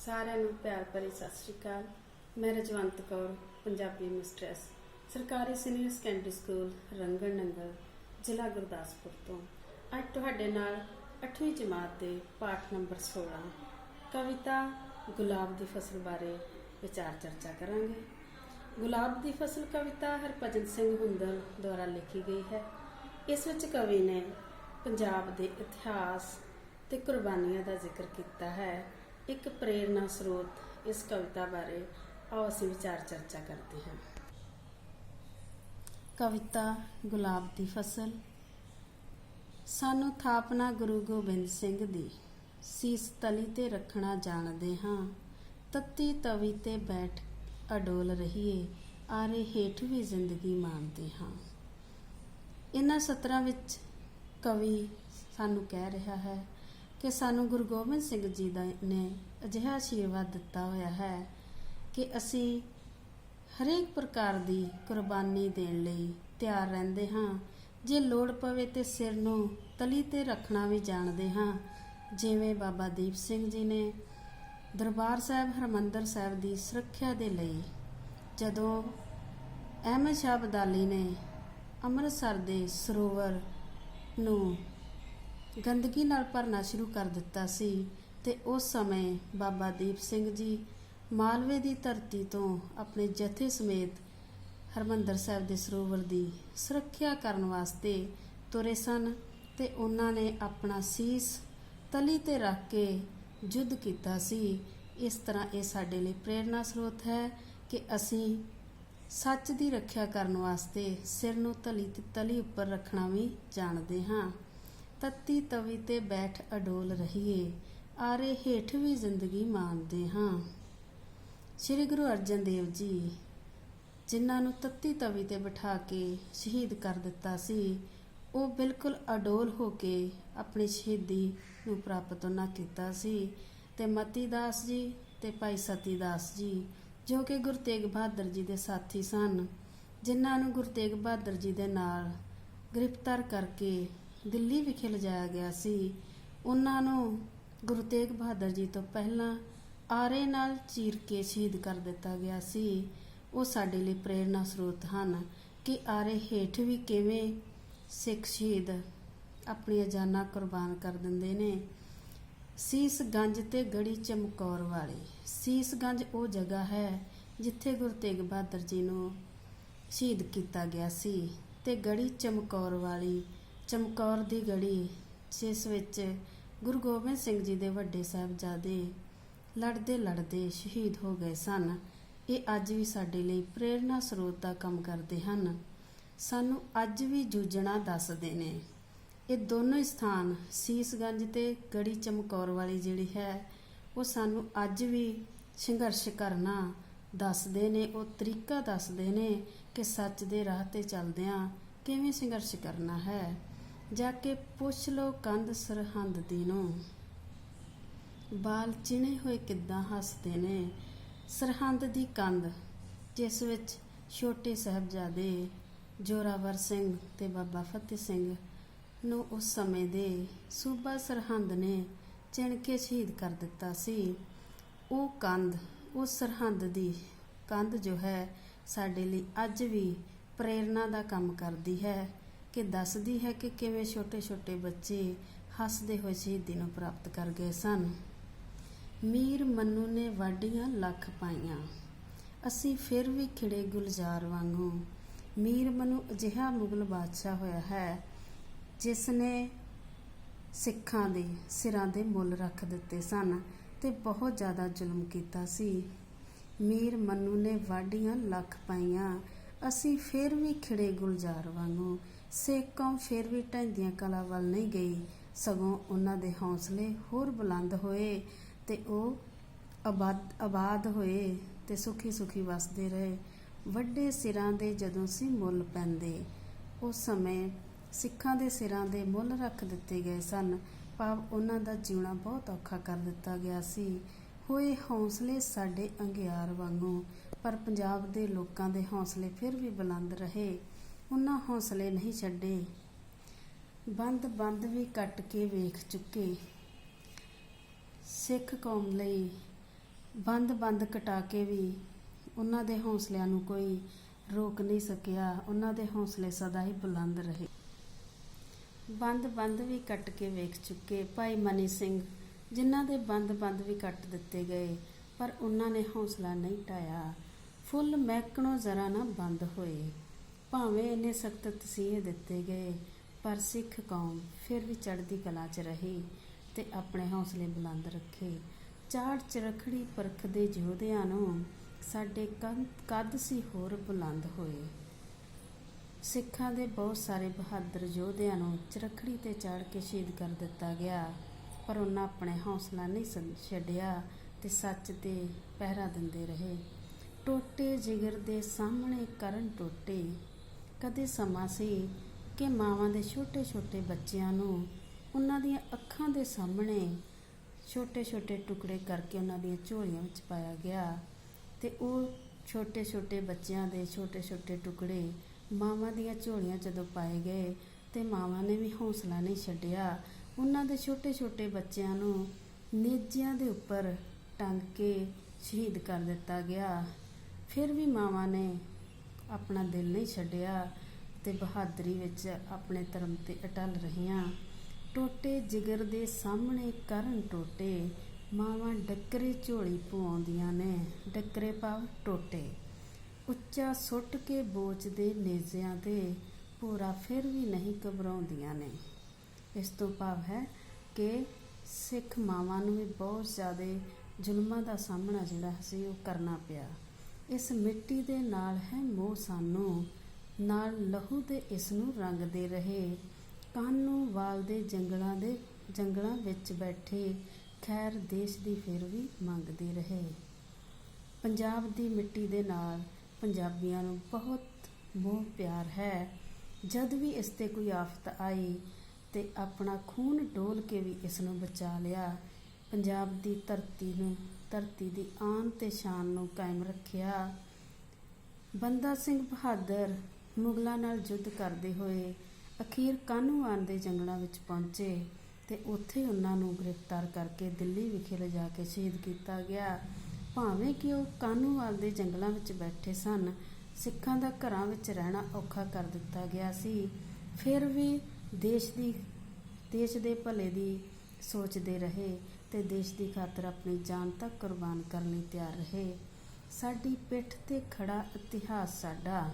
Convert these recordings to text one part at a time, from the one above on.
ਸਾਰਿਆਂ ਨੂੰ ਪਿਆਰ ਭਰੀ ਸਤਿ ਸ਼੍ਰੀ ਅਕਾਲ। ਮੈਂ ਰਜਵੰਤ ਕੌਰ, ਪੰਜਾਬੀ ਮਿਸਟਰੈਸ, ਸਰਕਾਰੀ ਸੀਨੀਅਰ ਸੈਕੰਡਰੀ ਸਕੂਲ ਰੰਗਣ ਨੰਗਲ, ਜ਼ਿਲ੍ਹਾ ਗੁਰਦਾਸਪੁਰ ਤੋਂ ਅੱਜ ਤੁਹਾਡੇ ਨਾਲ 8ਵੀਂ ਜਮਾਤ ਦੇ ਪਾਠ ਨੰਬਰ 16 ਕਵਿਤਾ ਗੁਲਾਬ ਦੀ ਫਸਲ ਬਾਰੇ ਵਿਚਾਰ ਚਰਚਾ ਕਰਾਂਗੇ। ਗੁਲਾਬ ਦੀ ਫਸਲ ਕਵਿਤਾ ਹਰਭਜਨ ਸਿੰਘ ਹੁੰਦਲ ਦੁਆਰਾ ਲਿਖੀ ਗਈ ਹੈ। ਇਸ ਵਿੱਚ ਕਵੀ ਨੇ ਪੰਜਾਬ ਦੇ ਇਤਿਹਾਸ ਤੇ ਕੁਰਬਾਨੀਆਂ ਦਾ ਜ਼ਿਕਰ ਕੀਤਾ ਹੈ। ਇੱਕ ਪ੍ਰੇਰਨਾ ਸਰੋਤ ਇਸ ਕਵਿਤਾ ਬਾਰੇ ਆਓ ਅਸੀਂ ਵਿਚਾਰ ਚਰਚਾ ਕਰਦੇ ਹਾਂ। ਕਵਿਤਾ ਗੁਲਾਬ ਦੀ ਫਸਲ। ਸਾਨੂੰ ਥਾਪਨਾ ਗੁਰੂ ਗੋਬਿੰਦ ਸਿੰਘ ਦੀ, ਸੀਸ ਤਲੀ ਤੇ ਰੱਖਣਾ ਜਾਣਦੇ ਹਾਂ। ਤੱਤੀ ਤਵੀ ਤੇ ਬੈਠ ਅਡੋਲ ਰਹੀਏ, ਆਰੇ ਹੇਠ ਵੀ ਜ਼ਿੰਦਗੀ ਮਾਣਦੇ ਹਾਂ। ਇਹਨਾਂ ਸਤਰਾਂ ਵਿੱਚ ਕਵੀ ਸਾਨੂੰ ਕਹਿ ਰਿਹਾ ਹੈ ਕਿ ਸਾਨੂੰ ਗੁਰੂ ਗੋਬਿੰਦ ਸਿੰਘ ਜੀ ਨੇ ਅਜਿਹਾ ਆਸ਼ੀਰਵਾਦ ਦਿੱਤਾ ਹੋਇਆ ਹੈ ਕਿ ਅਸੀਂ ਹਰੇਕ ਪ੍ਰਕਾਰ ਦੀ ਕੁਰਬਾਨੀ ਦੇਣ ਲਈ ਤਿਆਰ ਰਹਿੰਦੇ ਹਾਂ। ਜੇ ਲੋੜ ਪਵੇ ਤੇ ਸਿਰ ਨੂੰ ਤਲੀ ਤੇ ਰੱਖਣਾ ਵੀ ਜਾਣਦੇ ਹਾਂ। ਜਿਵੇਂ ਬਾਬਾ ਦੀਪ ਸਿੰਘ ਜੀ ਨੇ ਦਰਬਾਰ ਸਾਹਿਬ ਹਰਿਮੰਦਰ ਸਾਹਿਬ ਦੀ ਸੁਰੱਖਿਆ ਦੇ ਲਈ ਜਦੋਂ ਅਹਿਮਦ ਸ਼ਾਹ ਅਬਦਾਲੀ ਨੇ ਅੰਮ੍ਰਿਤਸਰ ਦੇ ਸਰੋਵਰ ਨੂੰ ਗੰਦਗੀ ਨਾਲ ਭਰਨਾ ਸ਼ੁਰੂ ਕਰ ਦਿੱਤਾ ਸੀ ਤੇ ਉਸ ਸਮੇਂ ਬਾਬਾ ਦੀਪ ਸਿੰਘ ਜੀ ਮਾਲਵੇ ਦੀ ਧਰਤੀ ਤੋਂ ਆਪਣੇ ਜਥੇ ਸਮੇਤ ਹਰਿਮੰਦਰ ਸਾਹਿਬ ਦੇ ਸਰੋਵਰ ਦੀ ਸੁਰੱਖਿਆ ਕਰਨ ਵਾਸਤੇ ਤੁਰੇ ਸਨ ਤੇ ਉਹਨਾਂ ਨੇ ਆਪਣਾ ਸੀਸ ਤਲੀ ਤੇ ਰੱਖ ਕੇ ਯੁੱਧ ਕੀਤਾ ਸੀ। ਇਸ ਤਰ੍ਹਾਂ ਇਹ ਸਾਡੇ ਲਈ ਪ੍ਰੇਰਨਾ ਸਰੋਤ ਹੈ ਕਿ ਅਸੀਂ ਸੱਚ ਦੀ ਰੱਖਿਆ ਕਰਨ ਵਾਸਤੇ ਸਿਰ ਨੂੰ ਤਲੀ ਉੱਪਰ ਰੱਖਣਾ ਵੀ ਜਾਣਦੇ ਹਾਂ। ਤੱਤੀ ਤਵੀ ਤੇ ਬੈਠ ਅਡੋਲ ਰਹੀਏ, ਆਰੇ ਹੇਠ ਵੀ ਜ਼ਿੰਦਗੀ ਮਾਣਦੇ ਹਾਂ। ਸ਼੍ਰੀ ਗੁਰੂ ਅਰਜਨ ਦੇਵ ਜੀ ਜਿਨ੍ਹਾਂ ਨੂੰ ਤੱਤੀ ਤਵੀ ਤੇ ਬਿਠਾ ਕੇ ਸ਼ਹੀਦ ਕਰ ਦਿੱਤਾ ਸੀ, ਉਹ ਬਿਲਕੁਲ ਅਡੋਲ ਹੋ ਕੇ ਆਪਣੀ ਸ਼ਹੀਦੀ ਨੂੰ ਪ੍ਰਾਪਤ ਉਹਨਾਂ ਕੀਤਾ ਸੀ। ਤੇ ਮਤੀ ਦਾਸ ਜੀ ਤੇ ਭਾਈ ਸਤੀ ਦਾਸ ਜੀ ਜੋ ਕਿ ਗੁਰੂ ਤੇਗ ਬਹਾਦਰ ਜੀ ਦੇ ਸਾਥੀ ਸਨ, ਜਿਨ੍ਹਾਂ ਨੂੰ ਗੁਰੂ ਤੇਗ ਬਹਾਦਰ ਜੀ ਦੇ ਨਾਲ ਗ੍ਰਿਫਤਾਰ ਕਰਕੇ ਦਿੱਲੀ ਵਿਖੇ ਲਿਜਾਇਆ ਗਿਆ ਸੀ, ਉਹਨਾਂ ਨੂੰ ਗੁਰੂ ਤੇਗ ਬਹਾਦਰ ਜੀ ਤੋਂ ਪਹਿਲਾਂ ਆਰੇ ਨਾਲ ਚੀਰ ਕੇ ਸ਼ਹੀਦ ਕਰ ਦਿੱਤਾ ਗਿਆ ਸੀ। ਉਹ ਸਾਡੇ ਲਈ ਪ੍ਰੇਰਨਾ ਸਰੋਤ ਹਨ ਕਿ ਆਰੇ ਹੇਠ ਵੀ ਕਿਵੇਂ ਸਿੱਖ ਸ਼ਹੀਦ ਆਪਣੀਆਂ ਜਾਨਾਂ ਕੁਰਬਾਨ ਕਰ ਦਿੰਦੇ ਨੇ। ਸੀਸ ਗੰਜ ਤੇ ਗੜੀ ਚਮਕੌਰ ਵਾਲੀ। ਸੀਸ ਗੰਜ ਉਹ ਜਗ੍ਹਾ ਹੈ ਜਿੱਥੇ ਗੁਰੂ ਤੇਗ ਬਹਾਦਰ ਜੀ ਨੂੰ ਸ਼ਹੀਦ ਕੀਤਾ ਗਿਆ ਸੀ ਤੇ ਗੜੀ ਚਮਕੌਰ ਵਾਲੀ, ਚਮਕੌਰ ਦੀ ਗੜੀ ਜਿਸ ਵਿੱਚ ਗੁਰੂ ਗੋਬਿੰਦ ਸਿੰਘ ਜੀ ਦੇ ਵੱਡੇ ਸਾਹਿਬਜ਼ਾਦੇ ਲੜਦੇ ਸ਼ਹੀਦ ਹੋ ਗਏ ਸਨ, ਇਹ ਅੱਜ ਵੀ ਸਾਡੇ ਲਈ ਪ੍ਰੇਰਨਾ ਸਰੋਤ ਦਾ ਕੰਮ ਕਰਦੇ ਹਨ। ਸਾਨੂੰ ਅੱਜ ਵੀ ਜੂਝਣਾ ਦੱਸਦੇ ਨੇ। ਇਹ ਦੋਨੋਂ ਸਥਾਨ ਸੀਸਗੰਜ ਤੇ ਗੜੀ ਚਮਕੌਰ ਵਾਲੀ ਜਿਹੜੀ ਹੈ ਉਹ ਸਾਨੂੰ ਅੱਜ ਵੀ ਸੰਘਰਸ਼ ਕਰਨਾ ਦੱਸਦੇ ਨੇ। ਉਹ ਤਰੀਕਾ ਦੱਸਦੇ ਨੇ ਕਿ ਸੱਚ ਦੇ ਰਾਹ ਤੇ ਚੱਲਦਿਆਂ ਕਿਵੇਂ ਸੰਘਰਸ਼ ਕਰਨਾ ਹੈ। ਜਾ ਕੇ ਪੁੱਛ ਲਓ ਕੰਧ ਸਰਹੰਦ ਦੀ ਨੂੰ, ਬਾਲ ਚਿਣੇ ਹੋਏ ਕਿੱਦਾਂ ਹੱਸਦੇ ਨੇ। ਸਰਹੰਦ ਦੀ ਕੰਧ ਜਿਸ ਵਿੱਚ ਛੋਟੇ ਸਾਹਿਬਜ਼ਾਦੇ ਜ਼ੋਰਾਵਰ ਸਿੰਘ ਤੇ ਬਾਬਾ ਫਤਿਹ ਸਿੰਘ ਨੂੰ ਉਸ ਸਮੇਂ ਦੇ ਸੂਬਾ ਸਰਹੰਦ ਨੇ ਚਿਣ ਕੇ ਸ਼ਹੀਦ ਕਰ ਦਿੱਤਾ ਸੀ। ਉਹ ਕੰਧ, ਉਹ ਸਰਹੰਦ ਦੀ ਕੰਧ ਜੋ ਹੈ ਸਾਡੇ ਲਈ ਅੱਜ ਵੀ ਪ੍ਰੇਰਨਾ ਦਾ ਕੰਮ ਕਰਦੀ ਹੈ ਕਿ ਦੱਸਦੀ ਹੈ ਕਿ ਕਿਵੇਂ ਛੋਟੇ ਛੋਟੇ ਬੱਚੇ ਹੱਸਦੇ ਹੋਏ ਸ਼ਹੀਦੀ ਨੂੰ ਪ੍ਰਾਪਤ ਕਰ ਗਏ ਸਨ। ਮੀਰ ਮੰਨੂ ਨੇ ਵਾਢੀਆਂ ਲੱਖ ਪਾਈਆਂ, ਅਸੀਂ ਫਿਰ ਵੀ ਖਿੜੇ ਗੁਲਜ਼ਾਰ ਵਾਂਗੂ। ਮੀਰ ਮੰਨੂ ਅਜਿਹਾ ਮੁਗਲ ਬਾਦਸ਼ਾਹ ਹੋਇਆ ਹੈ ਜਿਸ ਨੇ ਸਿੱਖਾਂ ਦੇ ਸਿਰਾਂ ਦੇ ਮੁੱਲ ਰੱਖ ਦਿੱਤੇ ਸਨ ਤੇ ਬਹੁਤ ਜ਼ਿਆਦਾ ਜ਼ੁਲਮ ਕੀਤਾ ਸੀ। ਮੀਰ ਮੰਨੂ ਨੇ ਵਾਢੀਆਂ ਲੱਖ ਪਾਈਆਂ, ਅਸੀਂ ਫਿਰ ਵੀ ਖਿੜੇ ਗੁਲਜ਼ਾਰ ਵਾਂਗੂ। ਸਿੱਖ ਕੌਮ ਫਿਰ ਵੀ ਢਹਿੰਦੀਆਂ ਕਲਾਂ ਵੱਲ ਨਹੀਂ ਗਈ, ਸਗੋਂ ਉਹਨਾਂ ਦੇ ਹੌਸਲੇ ਹੋਰ ਬੁਲੰਦ ਹੋਏ ਤੇ ਉਹ ਆਬਾਦ ਹੋਏ ਤੇ ਸੁਖੀ ਵਸਦੇ ਰਹੇ। ਵੱਡੇ ਸਿਰਾਂ ਦੇ ਜਦੋਂ ਸੀ ਮੁੱਲ ਪੈਂਦੇ, ਉਸ ਸਮੇਂ ਸਿੱਖਾਂ ਦੇ ਸਿਰਾਂ ਦੇ ਮੁੱਲ ਰੱਖ ਦਿੱਤੇ ਗਏ ਸਨ, ਭਾਵ ਉਹਨਾਂ ਦਾ ਜਿਉਣਾ ਬਹੁਤ ਔਖਾ ਕਰ ਦਿੱਤਾ ਗਿਆ ਸੀ। ਹੋਏ ਹੌਸਲੇ ਸਾਡੇ ਅੰਗਿਆਰ ਵਾਂਗੂ, ਪਰ ਪੰਜਾਬ ਦੇ ਲੋਕਾਂ ਦੇ ਹੌਸਲੇ ਫਿਰ ਵੀ ਬੁਲੰਦ ਰਹੇ। ਉਹਨਾਂ ਹੌਸਲੇ ਨਹੀਂ ਛੱਡੇ। ਬੰਦ ਵੀ ਕੱਟ ਕੇ ਵੇਖ ਚੁੱਕੇ। ਸਿੱਖ ਕੌਮ ਲਈ ਬੰਦ ਕਟਾ ਕੇ ਵੀ ਉਹਨਾਂ ਦੇ ਹੌਸਲਿਆਂ ਨੂੰ ਕੋਈ ਰੋਕ ਨਹੀਂ ਸਕਿਆ। ਉਹਨਾਂ ਦੇ ਹੌਸਲੇ ਸਦਾ ਹੀ ਬੁਲੰਦ ਰਹੇ। ਬੰਦ ਵੀ ਕੱਟ ਕੇ ਵੇਖ ਚੁੱਕੇ ਭਾਈ ਮਨੀ ਸਿੰਘ, ਜਿਨ੍ਹਾਂ ਦੇ ਬੰਦ ਵੀ ਕੱਟ ਦਿੱਤੇ ਗਏ, ਪਰ ਉਹਨਾਂ ਨੇ ਹੌਸਲਾ ਨਹੀਂ ਢਾਇਆ। ਫੁੱਲ ਮਹਿਕਣੋਂ ਜ਼ਰਾ ਨਾ ਬੰਦ ਹੋਏ। ਭਾਵੇਂ ਇੰਨੇ ਸਖਤ ਤਸੀਹੇ ਦਿੱਤੇ ਗਏ, ਪਰ ਸਿੱਖ ਕੌਮ ਫਿਰ ਵੀ ਚੜ੍ਹਦੀ ਕਲਾ 'ਚ ਰਹੀ ਤੇ ਆਪਣੇ ਹੌਸਲੇ ਬੁਲੰਦ ਰੱਖੇ। ਚਾੜ ਚਰਖੜੀ ਪਰਖਦੇ ਯੋਧਿਆਂ ਨੂੰ ਸਾਡੇ ਕੱਦ ਸੀ ਹੋਰ ਬੁਲੰਦ ਹੋਏ। ਸਿੱਖਾਂ ਦੇ ਬਹੁਤ ਸਾਰੇ ਬਹਾਦਰ ਯੋਧਿਆਂ ਨੂੰ ਚਰਖੜੀ ਤੇ ਚਾੜ ਕੇ ਸ਼ਹੀਦ ਕਰ ਦਿੱਤਾ ਗਿਆ, ਪਰ ਉਹਨਾਂ ਆਪਣੇ ਹੌਸਲਾ ਨਹੀਂ ਛੱਡਿਆ ਤੇ ਸੱਚ ਤੇ ਪਹਿਰਾ ਦਿੰਦੇ ਰਹੇ। ਟੋਟੇ ਜਿਗਰ ਦੇ ਸਾਹਮਣੇ ਕਰਨ ਟੋਟੇ। ਕਦੇ ਸਮਾਂ ਸੀ ਕਿ ਮਾਵਾਂ ਦੇ ਛੋਟੇ ਬੱਚਿਆਂ ਨੂੰ ਉਹਨਾਂ ਦੀਆਂ ਅੱਖਾਂ ਦੇ ਸਾਹਮਣੇ ਛੋਟੇ ਟੁਕੜੇ ਕਰਕੇ ਉਹਨਾਂ ਦੀਆਂ ਝੋਲੀਆਂ ਵਿੱਚ ਪਾਇਆ ਗਿਆ ਤੇ ਉਹ ਛੋਟੇ ਬੱਚਿਆਂ ਦੇ ਛੋਟੇ ਟੁਕੜੇ ਮਾਵਾਂ ਦੀਆਂ ਝੋਲੀਆਂ ਜਦੋਂ ਪਾਏ ਗਏ ਤੇ ਮਾਵਾਂ ਨੇ ਵੀ ਹੌਸਲਾ ਨਹੀਂ ਛੱਡਿਆ। ਉਹਨਾਂ ਦੇ ਛੋਟੇ ਬੱਚਿਆਂ ਨੂੰ ਨੇਜਿਆਂ ਦੇ ਉੱਪਰ ਟੰਗ ਕੇ ਸ਼ਹੀਦ ਕਰ ਦਿੱਤਾ ਗਿਆ। ਫਿਰ ਵੀ ਮਾਵਾਂ ਨੇ ਆਪਣਾ ਦਿਲ ਨਹੀਂ ਛੱਡਿਆ ਤੇ ਬਹਾਦਰੀ ਵਿੱਚ ਆਪਣੇ ਧਰਮ ਤੇ ਅਟਲ ਰਹੀਆਂ। ਟੋਟੇ ਜਿਗਰ ਦੇ ਸਾਹਮਣੇ ਕਰਨ ਟੋਟੇ, ਮਾਵਾਂ ਡੱਕਰੇ ਝੋਲੀ ਪਵਾਉਂਦੀਆਂ ਨੇ। ਡੱਕਰੇ ਭਾਵ ਟੋਟੇ। ਉੱਚਾ ਸੁੱਟ ਕੇ ਬੋਚਦੇ ਨੇਜ਼ਿਆਂ ਤੇ, ਭੋਰਾ ਫਿਰ ਵੀ ਨਹੀਂ ਘਬਰਾਉਂਦੀਆਂ ਨੇ। ਇਸ ਤੋਂ ਭਾਵ ਹੈ ਕਿ ਸਿੱਖ ਮਾਵਾਂ ਨੂੰ ਵੀ ਬਹੁਤ ਜ਼ਿਆਦਾ ਜ਼ੁਲਮਾਂ ਦਾ ਸਾਹਮਣਾ ਜਿਹੜਾ ਸੀ ਉਹ ਕਰਨਾ ਪਿਆ। ਇਸ ਮਿੱਟੀ ਦੇ ਨਾਲ ਹੈ ਮੋਹ ਸਾਨੂੰ, ਨਾਲ ਲਹੂ ਦੇ ਇਸ ਨੂੰ ਰੰਗਦੇ ਰਹੇ। ਕਾਨੂੰ ਵਾਲਦੇ ਜੰਗਲਾਂ ਵਿੱਚ ਬੈਠੇ, ਖੈਰ ਦੇਸ਼ ਦੀ ਫਿਰ ਵੀ ਮੰਗਦੇ ਰਹੇ। ਪੰਜਾਬ ਦੀ ਮਿੱਟੀ ਦੇ ਨਾਲ ਪੰਜਾਬੀਆਂ ਨੂੰ ਬਹੁਤ ਮੋਹ ਪਿਆਰ ਹੈ। ਜਦ ਵੀ ਇਸ ਤੇ ਕੋਈ ਆਫਤ ਆਈ ਤੇ ਆਪਣਾ ਖੂਨ ਡੋਲ ਕੇ ਵੀ ਇਸ ਨੂੰ ਬਚਾ ਲਿਆ। ਪੰਜਾਬ ਦੀ ਧਰਤੀ ਦੀ ਆਨ ਤੇ ਸ਼ਾਨ ਨੂੰ ਕਾਇਮ ਰੱਖਿਆ। ਬੰਦਾ ਸਿੰਘ ਬਹਾਦਰ ਮੁਗਲਾਂ ਨਾਲ ਯੁੱਧ ਕਰਦੇ ਹੋਏ ਅਖੀਰ ਕਾਹਨੂੰਵਾਨ ਦੇ ਜੰਗਲਾਂ ਵਿੱਚ ਪਹੁੰਚੇ ਤੇ ਉੱਥੇ ਉਹਨਾਂ ਨੂੰ ਗ੍ਰਿਫਤਾਰ ਕਰਕੇ ਦਿੱਲੀ ਵਿਖੇ ਲਿਜਾ ਕੇ ਸ਼ਹੀਦ ਕੀਤਾ ਗਿਆ। ਭਾਵੇਂ ਕਿ ਉਹ ਕਾਹਨੂੰਵਾਨ ਦੇ ਜੰਗਲਾਂ ਵਿੱਚ ਬੈਠੇ ਸਨ, ਸਿੱਖਾਂ ਦਾ ਘਰਾਂ ਵਿੱਚ ਰਹਿਣਾ ਔਖਾ ਕਰ ਦਿੱਤਾ ਗਿਆ ਸੀ, ਫਿਰ ਵੀ ਦੇਸ਼ ਦੇ ਭਲੇ ਦੀ ਸੋਚਦੇ ਰਹੇ ਤੇ ਦੇਸ਼ ਦੀ ਖਾਤਰ ਆਪਣੀ ਜਾਨ ਤੱਕ ਕੁਰਬਾਨ ਕਰਨ ਲਈ ਤਿਆਰ ਰਹੇ। ਸਾਡੀ ਪਿੱਠ ਤੇ ਖੜਾ ਇਤਿਹਾਸ ਸਾਡਾ,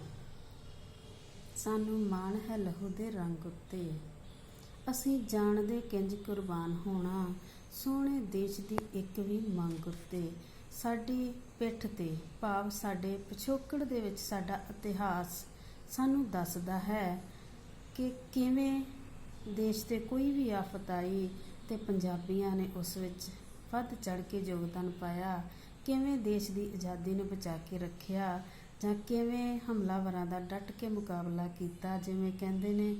ਸਾਨੂੰ ਮਾਣ ਹੈ ਲਹੂ ਦੇ ਰੰਗ ਉੱਤੇ। ਅਸੀਂ ਜਾਣਦੇ ਕਿੰਜ ਕੁਰਬਾਨ ਹੋਣਾ, ਸੋਹਣੇ ਦੇਸ਼ ਦੀ ਇੱਕ ਵੀ ਮੰਗ ਉੱਤੇ। ਸਾਡੀ ਪਿੱਠ ਤੇ ਭਾਵ ਸਾਡੇ ਪਿਛੋਕੜ ਦੇ ਵਿੱਚ ਸਾਡਾ ਇਤਿਹਾਸ ਸਾਨੂੰ ਦੱਸਦਾ ਹੈ ਕਿ ਕਿਵੇਂ ਦੇਸ਼ ਤੇ ਕੋਈ ਵੀ ਆਫਤ ਆਈ ਤੇ ਪੰਜਾਬੀਆਂ ਨੇ ਉਸ ਵਿੱਚ ਵੱਧ ਚੜ੍ਹ ਕੇ ਯੋਗਦਾਨ ਪਾਇਆ, ਕਿਵੇਂ ਦੇਸ਼ ਦੀ ਆਜ਼ਾਦੀ ਨੂੰ ਬਚਾ ਕੇ ਰੱਖਿਆ, ਜਾਂ ਕਿਵੇਂ ਹਮਲਾਵਰਾਂ ਦਾ ਡਟ ਕੇ ਮੁਕਾਬਲਾ ਕੀਤਾ। ਜਿਵੇਂ ਕਹਿੰਦੇ ਨੇ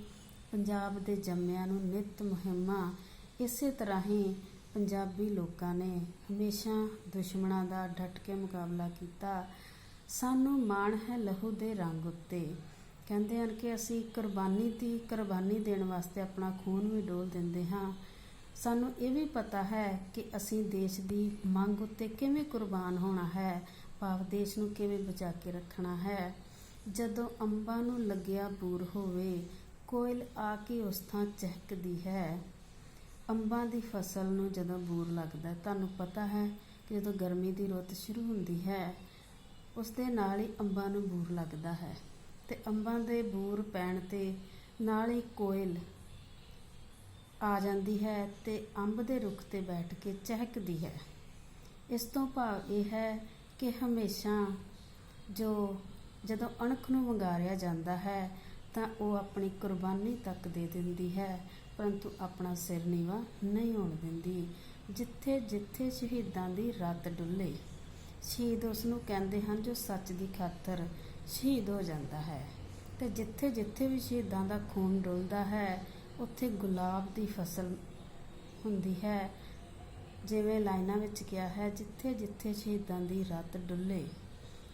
ਪੰਜਾਬ ਦੇ ਜੰਮਿਆਂ ਨੂੰ ਨਿੱਤ ਮੁਹਿੰਮਾਂ, ਇਸੇ ਤਰ੍ਹਾਂ ਹੀ ਪੰਜਾਬੀ ਲੋਕਾਂ ਨੇ ਹਮੇਸ਼ਾ ਦੁਸ਼ਮਣਾਂ ਦਾ ਡਟ ਕੇ ਮੁਕਾਬਲਾ ਕੀਤਾ। ਸਾਨੂੰ ਮਾਣ ਹੈ ਲਹੂ ਦੇ ਰੰਗ ਉੱਤੇ। ਕਹਿੰਦੇ ਹਨ ਕਿ ਅਸੀਂ ਕੁਰਬਾਨੀ ਦੇਣ ਵਾਸਤੇ ਆਪਣਾ ਖੂਨ ਵੀ ਡੋਲ ਦਿੰਦੇ ਹਾਂ। ਸਾਨੂੰ ਇਹ ਵੀ ਪਤਾ ਹੈ ਕਿ ਅਸੀਂ ਦੇਸ਼ ਦੀ ਮੰਗ ਉੱਤੇ ਕਿਵੇਂ ਕੁਰਬਾਨ ਹੋਣਾ ਹੈ, ਭਾਵ ਦੇਸ਼ ਨੂੰ ਕਿਵੇਂ ਬਚਾ ਕੇ ਰੱਖਣਾ ਹੈ। ਜਦੋਂ ਅੰਬਾਂ ਨੂੰ ਲੱਗਿਆ ਬੂਰ ਹੋਵੇ, ਕੋਇਲ ਆ ਕੇ ਉਸ ਥਾਂ ਚਹਿਕਦੀ ਹੈ। ਅੰਬਾਂ ਦੀ ਫਸਲ ਨੂੰ ਜਦੋਂ ਬੂਰ ਲੱਗਦਾ, ਤੁਹਾਨੂੰ ਪਤਾ ਹੈ ਕਿ ਜਦੋਂ ਗਰਮੀ ਦੀ ਰੁੱਤ ਸ਼ੁਰੂ ਹੁੰਦੀ ਹੈ ਉਸ ਦੇ ਨਾਲ ਹੀ ਅੰਬਾਂ ਨੂੰ ਬੂਰ ਲੱਗਦਾ ਹੈ ਤੇ ਅੰਬਾਂ ਦੇ ਬੂਰ ਪੈਣ ਤੇ ਨਾਲ ਹੀ ਕੋਇਲ ਆ ਜਾਂਦੀ ਹੈ ਤੇ ਅੰਬ ਦੇ ਰੁੱਖ ਤੇ ਬੈਠ ਕੇ ਚਹਿਕਦੀ ਹੈ। ਇਸ ਤੋਂ ਭਾਵ ਇਹ ਹੈ ਕਿ ਹਮੇਸ਼ਾ ਜਦੋਂ ਅਣਖ ਨੂੰ ਵੰਗਾਰਿਆ ਜਾਂਦਾ ਹੈ ਤਾਂ ਉਹ ਆਪਣੀ ਕੁਰਬਾਨੀ ਤੱਕ ਦੇ ਦਿੰਦੀ ਹੈ, ਪਰੰਤੂ ਆਪਣਾ ਸਿਰ ਨੀਵਾ ਨਹੀਂ ਹੋਣ ਦਿੰਦੀ। ਜਿੱਥੇ ਜਿੱਥੇ ਸ਼ਹੀਦਾਂ ਦੀ ਰੱਤ ਡੁੱਲੇ, ਸ਼ਹੀਦ ਉਸ ਨੂੰ ਕਹਿੰਦੇ ਹਨ ਜੋ ਸੱਚ ਦੀ ਖਾਤਰ ਸ਼ਹੀਦ ਹੋ ਜਾਂਦਾ ਹੈ। ਤੇ ਜਿੱਥੇ ਜਿੱਥੇ ਵੀ ਸ਼ਹੀਦਾਂ ਦਾ ਖੂਨ ਡੁੱਲਦਾ ਹੈ ਉੱਥੇ ਗੁਲਾਬ ਦੀ ਫਸਲ ਹੁੰਦੀ ਹੈ। ਜਿਵੇਂ ਲਾਈਨਾਂ ਵਿੱਚ ਕਿਹਾ ਹੈ, ਜਿੱਥੇ ਜਿੱਥੇ ਸ਼ਹੀਦਾਂ ਦੀ ਰੱਤ ਡੁੱਲੇ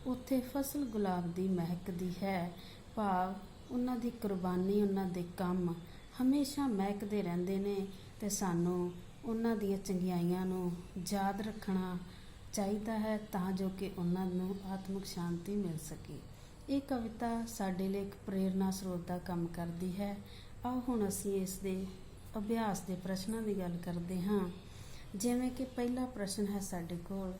ਉੱਥੇ ਫਸਲ ਗੁਲਾਬ ਦੀ ਮਹਿਕਦੀ ਹੈ। ਭਾਵ ਉਹਨਾਂ ਦੀ ਕੁਰਬਾਨੀ, ਉਹਨਾਂ ਦੇ ਕੰਮ ਹਮੇਸ਼ਾ ਮਹਿਕਦੇ ਰਹਿੰਦੇ ਨੇ ਤੇ ਸਾਨੂੰ ਉਹਨਾਂ ਦੀਆਂ ਚੰਗਿਆਈਆਂ ਨੂੰ ਯਾਦ ਰੱਖਣਾ, ਚਾਹੀਦਾ ਹੈ ਤਾਂ ਜੋ ਕਿ ਉਹਨਾਂ ਨੂੰ ਆਤਮਿਕ ਸ਼ਾਂਤੀ ਮਿਲ ਸਕੇ। ਇਹ ਕਵਿਤਾ ਸਾਡੇ ਲਈ ਇੱਕ ਪ੍ਰੇਰਨਾ ਸਰੋਤ ਦਾ ਕੰਮ ਕਰਦੀ ਹੈ। ਆਓ ਹੁਣ ਅਸੀਂ ਇਸ ਦੇ ਅਭਿਆਸ ਦੇ ਪ੍ਰਸ਼ਨਾਂ ਦੀ ਗੱਲ ਕਰਦੇ ਹਾਂ। ਜਿਵੇਂ ਕਿ ਪਹਿਲਾ ਪ੍ਰਸ਼ਨ ਹੈ ਸਾਡੇ ਕੋਲ,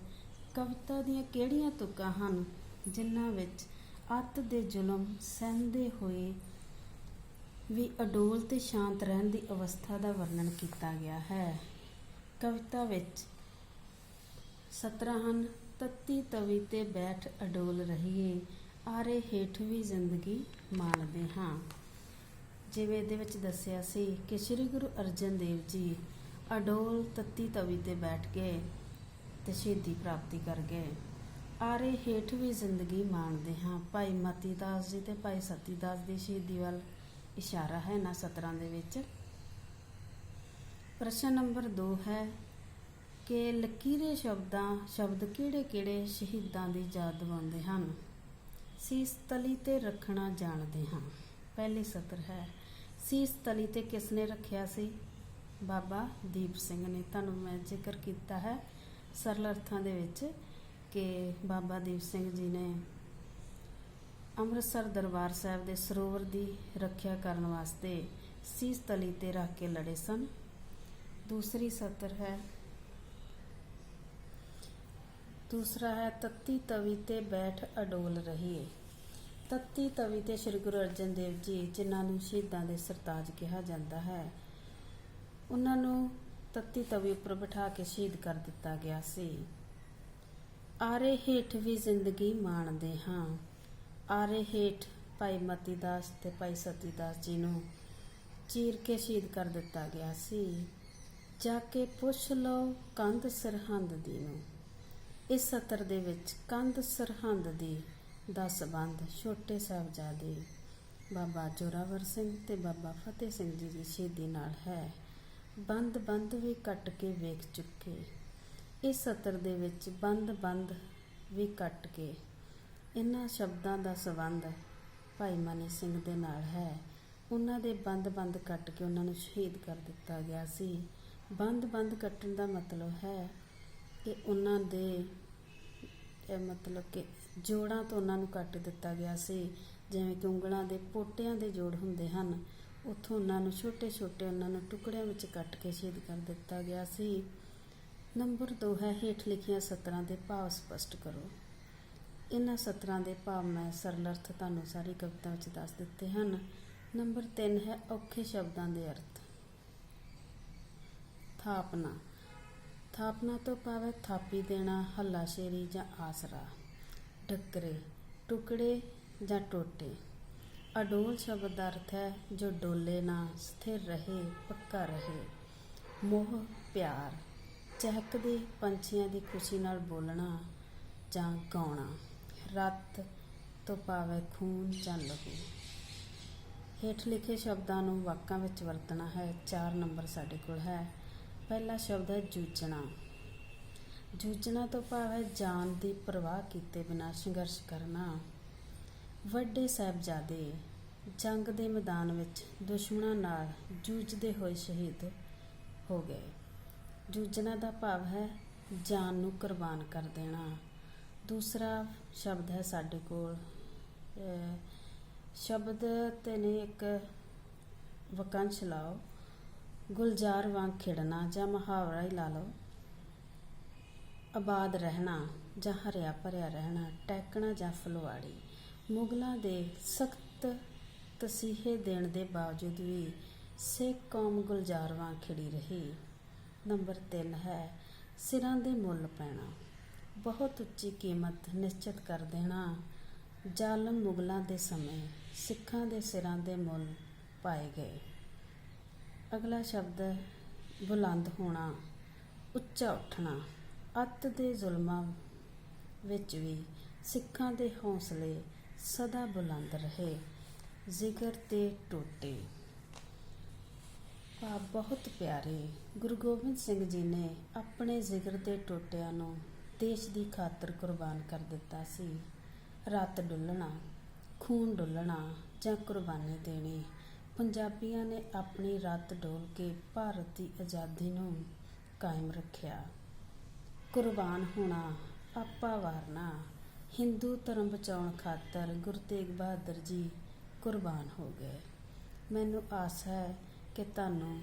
ਕਵਿਤਾ ਦੀਆਂ ਕਿਹੜੀਆਂ ਤੁਕਾਂ ਹਨ ਜਿਨ੍ਹਾਂ ਵਿੱਚ ਅੱਤ ਦੇ ਜ਼ੁਲਮ ਸਹਿੰਦੇ ਹੋਏ ਵੀ ਅਡੋਲ ਤੇ ਸ਼ਾਂਤ ਰਹਿਣ ਦੀ ਅਵਸਥਾ ਦਾ ਵਰਣਨ ਕੀਤਾ ਗਿਆ ਹੈ। ਕਵਿਤਾ ਵਿੱਚ ਸਤਰਾਂ ਹਨ। ਤੱਤੀ ਤਵੀ ਤੇ ਬੈਠ ਅਡੋਲ ਰਹੀਏ, ਆਰੇ ਹੇਠ ਵੀ ਜ਼ਿੰਦਗੀ ਮਾਣਦੇ ਹਾਂ। ਜਿਵੇਂ ਇਹਦੇ ਵਿੱਚ ਦੱਸਿਆ ਸੀ ਕਿ ਸ੍ਰੀ ਗੁਰੂ ਅਰਜਨ ਦੇਵ ਜੀ ਅਡੋਲ ਤੱਤੀ ਤਵੀ ਤੇ ਬੈਠ ਗਏ ਤੇ ਸ਼ਹੀਦੀ ਪ੍ਰਾਪਤੀ ਕਰ ਗਏ। ਆਰੇ ਹੇਠ ਵੀ ਜ਼ਿੰਦਗੀ ਮਾਣਦੇ ਹਾਂ। ਭਾਈ ਮਤੀ ਦਾਸ ਜੀ ਤੇ ਭਾਈ ਸਤੀ ਦਾਸ ਦੀ ਸ਼ਹੀਦੀ ਵੱਲ ਇਸ਼ਾਰਾ ਹੈ ਇਹਨਾਂ ਸਤਰਾਂ ਦੇ ਵਿੱਚ। ਪ੍ਰਸ਼ਨ ਨੰਬਰ 2 ਹੈ ਕਿ ਲਕੀਰੇ ਸ਼ਬਦ ਕਿਹੜੇ ਕਿਹੜੇ ਸ਼ਹੀਦਾਂ ਦੀ ਯਾਦ ਦਿਵਾਉਂਦੇ ਹਨ। ਸੀਸ ਤਲੀ ਤੇ ਰੱਖਣਾ ਜਾਣਦੇ ਹਾਂ। ਪਹਿਲੀ ਸਤਰ ਹੈ, ਸੀਸ ਤਲੀ ਤੇ ਕਿਸ ਨੇ ਰੱਖਿਆ ਸੀ? ਬਾਬਾ ਦੀਪ ਸਿੰਘ ਨੇ। ਤੁਹਾਨੂੰ ਮੈਂ ਜ਼ਿਕਰ ਕੀਤਾ ਹੈ ਸਰਲ ਅਰਥਾਂ ਦੇ ਵਿੱਚ ਕਿ ਬਾਬਾ ਦੀਪ ਸਿੰਘ ਜੀ ਨੇ ਅੰਮ੍ਰਿਤਸਰ ਦਰਬਾਰ ਸਾਹਿਬ ਦੇ ਸਰੋਵਰ ਦੀ ਰੱਖਿਆ ਕਰਨ ਵਾਸਤੇ ਸੀਸ ਤਲੀ ਤੇ ਰੱਖ ਕੇ ਲੜੇ ਸਨ। ਦੂਸਰੀ ਸਤਰ ਹੈ, ਦੂਸਰਾ ਹੈ ਤੱਤੀ ਤਵੀ ਤੇ ਬੈਠ ਅਡੋਲ ਰਹੀਏ। ਤੱਤੀ ਤਵੀ ਤੇ ਸ੍ਰੀ ਗੁਰੂ ਅਰਜਨ ਦੇਵ ਜੀ, ਜਿਨ੍ਹਾਂ ਨੂੰ ਸ਼ਹੀਦਾਂ ਦੇ ਸਰਤਾਜ ਕਿਹਾ ਜਾਂਦਾ ਹੈ, ਉਹਨਾਂ ਨੂੰ ਤੱਤੀ ਤਵੀ ਉੱਪਰ ਬਿਠਾ ਕੇ ਸ਼ਹੀਦ ਕਰ ਦਿੱਤਾ ਗਿਆ ਸੀ। ਆਰੇ ਹੇਠ ਵੀ ਜ਼ਿੰਦਗੀ ਮਾਣਦੇ ਹਾਂ। ਆਰੇ ਹੇਠ ਭਾਈ ਮਤੀ ਦਾਸ ਤੇ ਭਾਈ ਸਤੀ ਦਾਸ ਜੀ ਨੂੰ ਚੀਰ ਕੇ ਸ਼ਹੀਦ ਕਰ ਦਿੱਤਾ ਗਿਆ ਸੀ। ਜਾ ਕੇ ਪੁੱਛ ਲਓ ਕੰਧ ਸਰਹੰਦ ਦੀ ਨੂੰ। ਇਸ ਸਤਰ ਦੇ ਵਿੱਚ ਕੰਧ ਸਰਹੰਦ ਦੀ ਦਾ ਸੰਬੰਧ ਛੋਟੇ ਸਾਹਿਬਜ਼ਾਦੇ ਬਾਬਾ ਜ਼ੋਰਾਵਰ ਸਿੰਘ ਤੇ ਬਾਬਾ ਫਤਿਹ ਸਿੰਘ ਜੀ ਦੀ ਸ਼ਹੀਦੀ ਨਾਲ ਹੈ। ਬੰਦ ਬੰਦ ਵੀ ਕੱਟ ਕੇ ਵੇਖ ਚੁੱਕੇ। ਇਸ ਸਤਰ ਦੇ ਵਿੱਚ ਬੰਦ ਬੰਦ ਵੀ ਕੱਟ ਕੇ, ਇਹਨਾਂ ਸ਼ਬਦਾਂ ਦਾ ਸੰਬੰਧ ਭਾਈ ਮਨੀ ਸਿੰਘ ਦੇ ਨਾਲ ਹੈ। ਉਹਨਾਂ ਦੇ ਬੰਦ ਬੰਦ ਕੱਟ ਕੇ ਉਹਨਾਂ ਨੂੰ ਸ਼ਹੀਦ ਕਰ ਦਿੱਤਾ ਗਿਆ ਸੀ। ਬੰਦ ਬੰਦ ਕੱਟਣ ਦਾ ਮਤਲਬ ਹੈ ਕਿ ਉਹਨਾਂ ਦੇ ਮਤਲਬ ਕਿ ਜੋੜਾਂ ਤੋਂ ਉਹਨਾਂ ਨੂੰ ਕੱਟ ਦਿੱਤਾ ਗਿਆ ਸੀ। ਜਿਵੇਂ ਕਿ ਉਂਗਲਾਂ ਦੇ ਪੋਟਿਆਂ ਦੇ ਜੋੜ ਹੁੰਦੇ ਹਨ, ਉੱਥੋਂ ਉਹਨਾਂ ਨੂੰ ਛੋਟੇ ਛੋਟੇ ਉਹਨਾਂ ਨੂੰ ਟੁਕੜਿਆਂ ਵਿੱਚ ਕੱਟ ਕੇ ਸ਼ਹੀਦ ਕਰ ਦਿੱਤਾ ਗਿਆ ਸੀ। ਨੰਬਰ 2 ਹੈ ਹੇਠ ਲਿਖੀਆਂ ਸਤਰਾਂ ਦੇ ਭਾਵ ਸਪਸ਼ਟ ਕਰੋ। ਇਹਨਾਂ ਸਤਰਾਂ ਦੇ ਭਾਵ ਮੈਂ ਸਰਲ ਅਰਥ ਤੁਹਾਨੂੰ ਸਾਰੀ ਕਵਿਤਾ ਵਿੱਚ ਦੱਸ ਦਿੱਤੇ ਹਨ। ਨੰਬਰ 3 ਹੈ ਔਖੇ ਸ਼ਬਦਾਂ ਦੇ ਅਰਥ। ਥਾਪਨਾ। ਥਾਪਨਾ ਤੋਂ ਭਾਵ ਹੈ ਥਾਪੀ ਦੇਣਾ, ਹੱਲਾਸ਼ੇਰੀ ਜਾਂ ਆਸਰਾ। ਡੱਕਰੇ, ਟੁਕੜੇ ਜਾਂ ਟੋਟੇ। ਅਡੋਲ ਸ਼ਬਦ ਦਾ ਅਰਥ ਹੈ ਜੋ ਡੋਲੇ ਨਾ, ਸਥਿਰ ਰਹੇ, ਪੱਕਾ ਰਹੇ। ਮੋਹ, ਪਿਆਰ। ਚਹਿਕਦੇ ਪੰਛੀਆਂ ਦੀ ਖੁਸ਼ੀ ਨਾਲ ਬੋਲਣਾ ਜਾਂ ਗਾਉਣਾ। ਰੱਤ ਤੋਂ ਭਾਵ ਹੈ ਖੂਨ ਜਾਂ ਲਹੂ। ਹੇਠ ਲਿਖੇ ਸ਼ਬਦਾਂ ਨੂੰ ਵਾਕਾਂ ਵਿੱਚ ਵਰਤਣਾ ਹੈ। 4 ਨੰਬਰ ਸਾਡੇ ਕੋਲ ਹੈ। ਪਹਿਲਾ ਸ਼ਬਦ ਹੈ ਜੂਝਣਾ। ਜੂਝਣਾ ਤੋਂ ਭਾਵ ਹੈ ਜਾਨ ਦੀ ਪਰਵਾਹ ਕੀਤੇ ਬਿਨਾਂ ਸੰਘਰਸ਼ ਕਰਨਾ। ਵੱਡੇ ਸਾਹਿਬਜ਼ਾਦੇ ਜੰਗ ਦੇ ਮੈਦਾਨ ਵਿੱਚ ਦੁਸ਼ਮਣਾਂ ਨਾਲ ਜੂਝਦੇ ਹੋਏ ਸ਼ਹੀਦ ਹੋ ਗਏ। ਜੂਝਣਾ ਦਾ ਭਾਵ ਹੈ ਜਾਨ ਨੂੰ ਕੁਰਬਾਨ ਕਰ ਦੇਣਾ। ਦੂਸਰਾ ਸ਼ਬਦ ਹੈ ਸਾਡੇ ਕੋਲ, ਸ਼ਬਦ ਤੇ ਨੇ ਇੱਕ ਵਾਕੰਸ਼ ਲਾਓ। ਗੁਲਜ਼ਾਰ ਵਾਂਗ ਖਿੜਨਾ ਜਾਂ ਮੁਹਾਵਰਾ ਹੀ ਲਾ ਲਓ। ਆਬਾਦ ਰਹਿਣਾ ਜਾਂ ਹਰਿਆ ਭਰਿਆ ਰਹਿਣਾ। ਟਹਿਕਣਾ ਜਾਂ ਫੁਲਵਾੜੀ। ਮੁਗਲਾਂ ਦੇ ਸਖਤ ਤਸੀਹੇ ਦੇਣ ਦੇ ਬਾਵਜੂਦ ਵੀ ਸਿੱਖ ਕੌਮ ਗੁਲਜ਼ਾਰ ਵਾਂਗ ਖਿੜੀ ਰਹੀ। ਨੰਬਰ 3 ਹੈ ਸਿਰਾਂ ਦੇ ਮੁੱਲ ਪੈਣਾ। ਬਹੁਤ ਉੱਚੀ ਕੀਮਤ ਨਿਸ਼ਚਿਤ ਕਰ ਦੇਣਾ। ਜ਼ਾਲਮ ਮੁਗਲਾਂ ਦੇ ਸਮੇਂ ਸਿੱਖਾਂ ਦੇ ਸਿਰਾਂ ਦੇ ਮੁੱਲ ਪਾਏ ਗਏ। ਅਗਲਾ ਸ਼ਬਦ ਬੁਲੰਦ ਹੋਣਾ, ਉੱਚਾ ਉੱਠਣਾ। ਅੱਤ ਦੇ ਜ਼ੁਲਮਾਂ ਵਿੱਚ ਵੀ ਸਿੱਖਾਂ ਦੇ ਹੌਸਲੇ ਸਦਾ ਬੁਲੰਦ ਰਹੇ। ਜ਼ਿਗਰ ਤੇ ਟੋਟੇ ਭਾਵ ਬਹੁਤ ਪਿਆਰੇ। ਗੁਰੂ ਗੋਬਿੰਦ ਸਿੰਘ ਜੀ ਨੇ ਆਪਣੇ ਜ਼ਿਗਰ ਦੇ ਟੋਟਿਆਂ ਨੂੰ ਦੇਸ਼ ਦੀ ਖਾਤਰ ਕੁਰਬਾਨ ਕਰ ਦਿੱਤਾ ਸੀ। ਰੱਤ ਡੁੱਲਣਾ, ਖੂਨ ਡੁੱਲਣਾ ਜਾਂ ਕੁਰਬਾਨੀ ਦੇਣੀ। ਪੰਜਾਬੀਆਂ ਨੇ ਆਪਣੀ ਰੱਤ ਡੋਲ ਕੇ ਭਾਰਤ ਦੀ ਆਜ਼ਾਦੀ ਨੂੰ ਕਾਇਮ ਰੱਖਿਆ। ਕੁਰਬਾਨ ਹੋਣਾ ਆਪਾ ਵਾਰਨਾ। ਹਿੰਦੂ ਧਰਮ ਬਚਾਉਣ ਖਾਤਰ ਗੁਰੂ ਤੇਗ ਬਹਾਦਰ ਜੀ ਕੁਰਬਾਨ ਹੋ ਗਏ। ਮੈਨੂੰ ਆਸ ਹੈ ਕਿ ਤੁਹਾਨੂੰ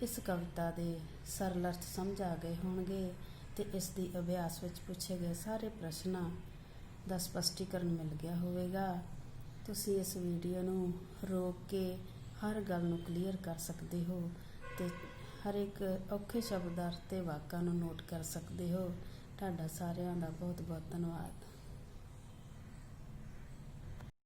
ਇਸ ਕਵਿਤਾ ਦੇ ਸਰਲ ਅਰਥ ਸਮਝ ਆ ਗਏ ਹੋਣਗੇ ਤੇ ਇਸ ਦੀ ਅਭਿਆਸ ਵਿੱਚ ਪੁੱਛੇ ਗਏ ਸਾਰੇ ਪ੍ਰਸ਼ਨਾਂ ਦਾ ਸਪਸ਼ਟੀਕਰਨ ਮਿਲ ਗਿਆ ਹੋਵੇਗਾ। ਤੁਸੀਂ ਇਸ ਵੀਡੀਓ ਨੂੰ ਰੋਕ ਕੇ ਹਰ ਗੱਲ ਨੂੰ ਕਲੀਅਰ ਕਰ ਸਕਦੇ ਹੋ ਤੇ ਹਰ ਇੱਕ ਔਖੇ ਸ਼ਬਦ ਅਰਥ ਤੇ ਵਾਕਾਂ ਨੂੰ ਨੋਟ ਕਰ ਸਕਦੇ ਹੋ। ਤੁਹਾਡਾ ਸਾਰਿਆਂ ਦਾ ਬਹੁਤ ਬਹੁਤ ਧੰਨਵਾਦ।